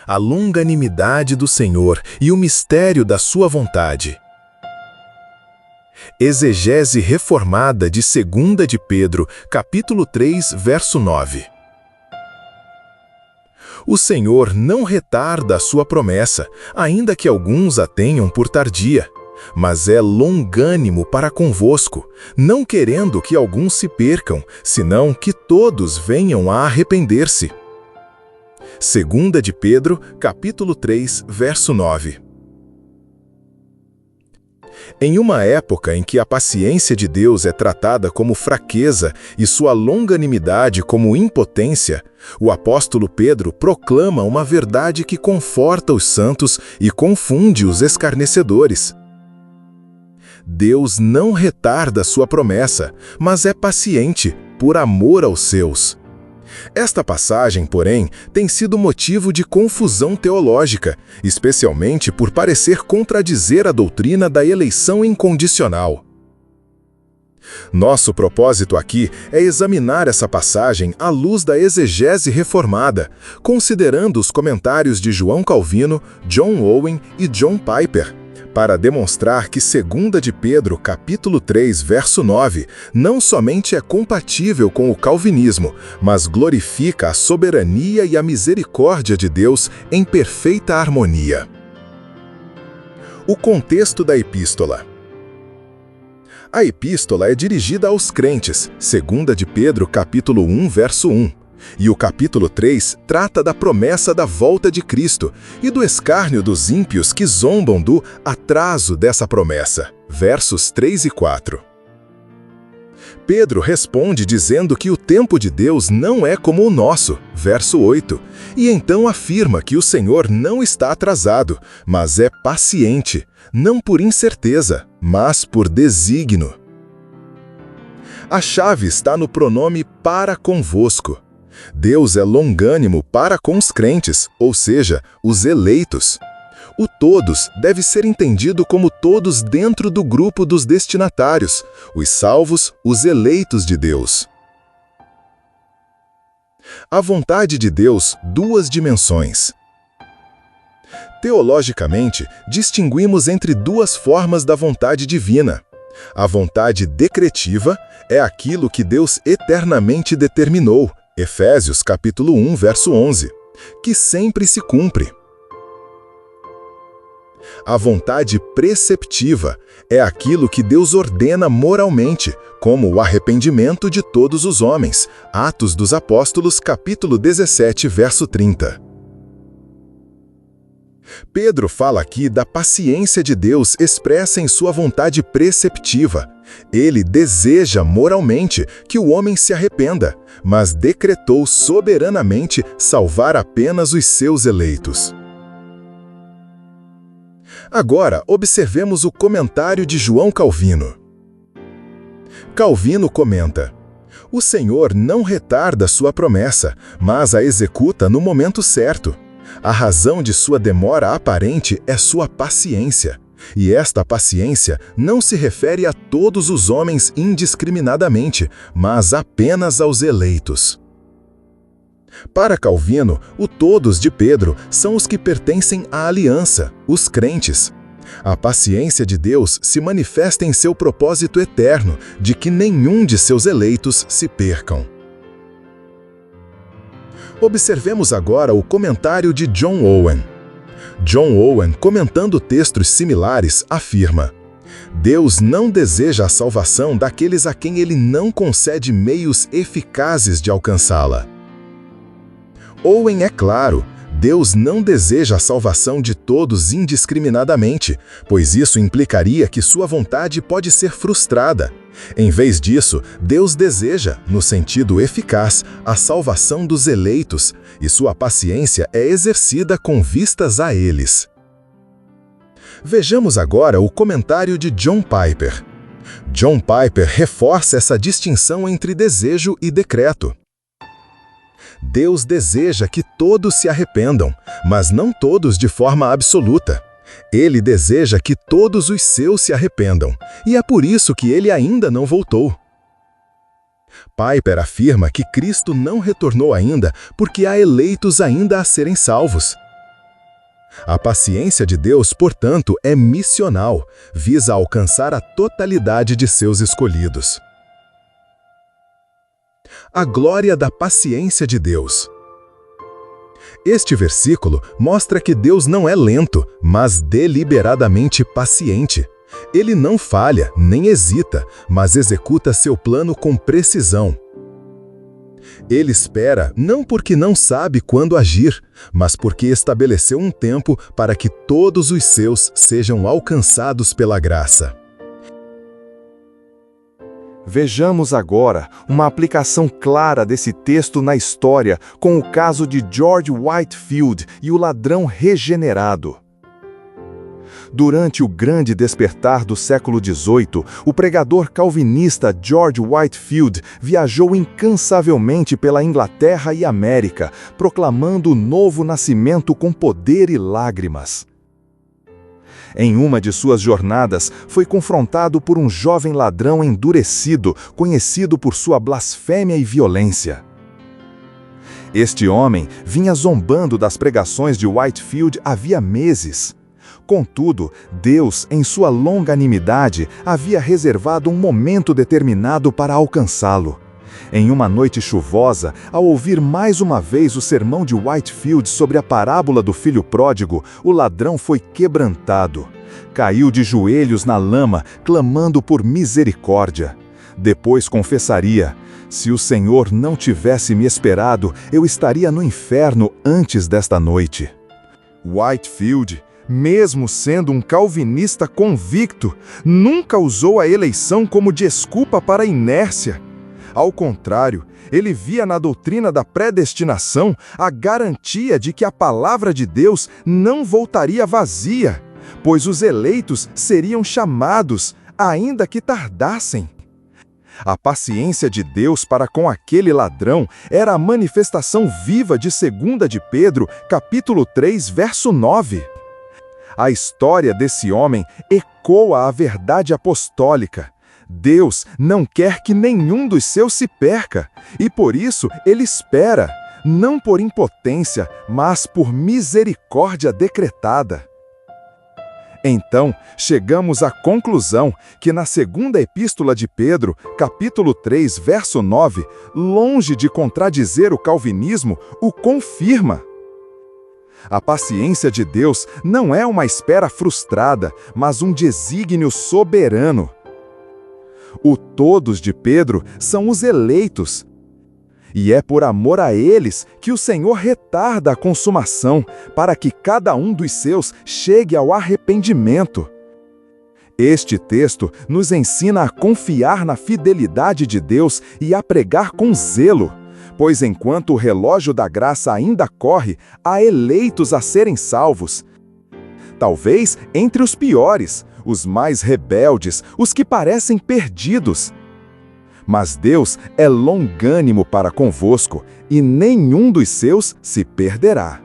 a longanimidade do Senhor e o mistério da sua vontade. Exegese reformada de 2 de Pedro, capítulo 3, verso 9. O Senhor não retarda a sua promessa, ainda que alguns a tenham por tardia, mas é longânimo para convosco, não querendo que alguns se percam, senão que todos venham a arrepender-se. 2 de Pedro, capítulo 3, verso 9. Em uma época em que a paciência de Deus é tratada como fraqueza e sua longanimidade como impotência, o apóstolo Pedro proclama uma verdade que conforta os santos e confunde os escarnecedores. Deus não retarda sua promessa, mas é paciente, por amor aos seus. Esta passagem, porém, tem sido motivo de confusão teológica, especialmente por parecer contradizer a doutrina da eleição incondicional. Nosso propósito aqui é examinar essa passagem à luz da exegese reformada, considerando os comentários de João Calvino, John Owen e John Piper, para demonstrar que 2 de Pedro, capítulo 3, verso 9, não somente é compatível com o calvinismo, mas glorifica a soberania e a misericórdia de Deus em perfeita harmonia. O contexto da epístola. A epístola é dirigida aos crentes, 2 de Pedro, capítulo 1, verso 1. E o capítulo 3 trata da promessa da volta de Cristo e do escárnio dos ímpios que zombam do atraso dessa promessa, versos 3 e 4. Pedro responde dizendo que o tempo de Deus não é como o nosso, verso 8, e então afirma que o Senhor não está atrasado, mas é paciente, não por incerteza, mas por desígnio. A chave está no pronome para convosco. Deus é longânimo para com os crentes, ou seja, os eleitos. O todos deve ser entendido como todos dentro do grupo dos destinatários, os salvos, os eleitos de Deus. A vontade de Deus, duas dimensões. Teologicamente, distinguimos entre duas formas da vontade divina. A vontade decretiva é aquilo que Deus eternamente determinou, Efésios capítulo 1, verso 11, que sempre se cumpre. A vontade preceptiva é aquilo que Deus ordena moralmente, como o arrependimento de todos os homens, Atos dos Apóstolos capítulo 17, verso 30. Pedro fala aqui da paciência de Deus expressa em sua vontade preceptiva. Ele deseja moralmente que o homem se arrependa, mas decretou soberanamente salvar apenas os seus eleitos. Agora, observemos o comentário de João Calvino. Calvino comenta: o Senhor não retarda sua promessa, mas a executa no momento certo. A razão de sua demora aparente é sua paciência, e esta paciência não se refere a todos os homens indiscriminadamente, mas apenas aos eleitos. Para Calvino, o todos de Pedro são os que pertencem à aliança, os crentes. A paciência de Deus se manifesta em seu propósito eterno de que nenhum de seus eleitos se percam. Observemos agora o comentário de John Owen. John Owen, comentando textos similares, afirma: Deus não deseja a salvação daqueles a quem Ele não concede meios eficazes de alcançá-la. Owen é claro, Deus não deseja a salvação de todos indiscriminadamente, pois isso implicaria que sua vontade pode ser frustrada. Em vez disso, Deus deseja, no sentido eficaz, a salvação dos eleitos, e sua paciência é exercida com vistas a eles. Vejamos agora o comentário de John Piper. John Piper reforça essa distinção entre desejo e decreto. Deus deseja que todos se arrependam, mas não todos de forma absoluta. Ele deseja que todos os seus se arrependam, e é por isso que ele ainda não voltou. Piper afirma que Cristo não retornou ainda porque há eleitos ainda a serem salvos. A paciência de Deus, portanto, é missional, visa alcançar a totalidade de seus escolhidos. A glória da paciência de Deus. Este versículo mostra que Deus não é lento, mas deliberadamente paciente. Ele não falha, nem hesita, mas executa seu plano com precisão. Ele espera não porque não sabe quando agir, mas porque estabeleceu um tempo para que todos os seus sejam alcançados pela graça. Vejamos agora uma aplicação clara desse texto na história com o caso de George Whitefield e o ladrão regenerado. Durante o grande despertar do século XVIII, o pregador calvinista George Whitefield viajou incansavelmente pela Inglaterra e América, proclamando o novo nascimento com poder e lágrimas. Em uma de suas jornadas, foi confrontado por um jovem ladrão endurecido, conhecido por sua blasfêmia e violência. Este homem vinha zombando das pregações de Whitefield havia meses. Contudo, Deus, em sua longanimidade, havia reservado um momento determinado para alcançá-lo. Em uma noite chuvosa, ao ouvir mais uma vez o sermão de Whitefield sobre a parábola do filho pródigo, o ladrão foi quebrantado. Caiu de joelhos na lama, clamando por misericórdia. Depois confessaria: se o Senhor não tivesse me esperado, eu estaria no inferno antes desta noite. Whitefield, mesmo sendo um calvinista convicto, nunca usou a eleição como desculpa para a inércia. Ao contrário, ele via na doutrina da predestinação a garantia de que a palavra de Deus não voltaria vazia, pois os eleitos seriam chamados, ainda que tardassem. A paciência de Deus para com aquele ladrão era a manifestação viva de 2 de Pedro, capítulo 3, verso 9. A história desse homem ecoa a verdade apostólica. Deus não quer que nenhum dos seus se perca, e por isso ele espera, não por impotência, mas por misericórdia decretada. Então, chegamos à conclusão que na segunda epístola de Pedro, capítulo 3, verso 9, longe de contradizer o calvinismo, o confirma. A paciência de Deus não é uma espera frustrada, mas um desígnio soberano. O todos de Pedro são os eleitos. E é por amor a eles que o Senhor retarda a consumação, para que cada um dos seus chegue ao arrependimento. Este texto nos ensina a confiar na fidelidade de Deus e a pregar com zelo, pois enquanto o relógio da graça ainda corre, há eleitos a serem salvos. Talvez entre os piores, os mais rebeldes, os que parecem perdidos. Mas Deus é longânimo para convosco, e nenhum dos seus se perderá.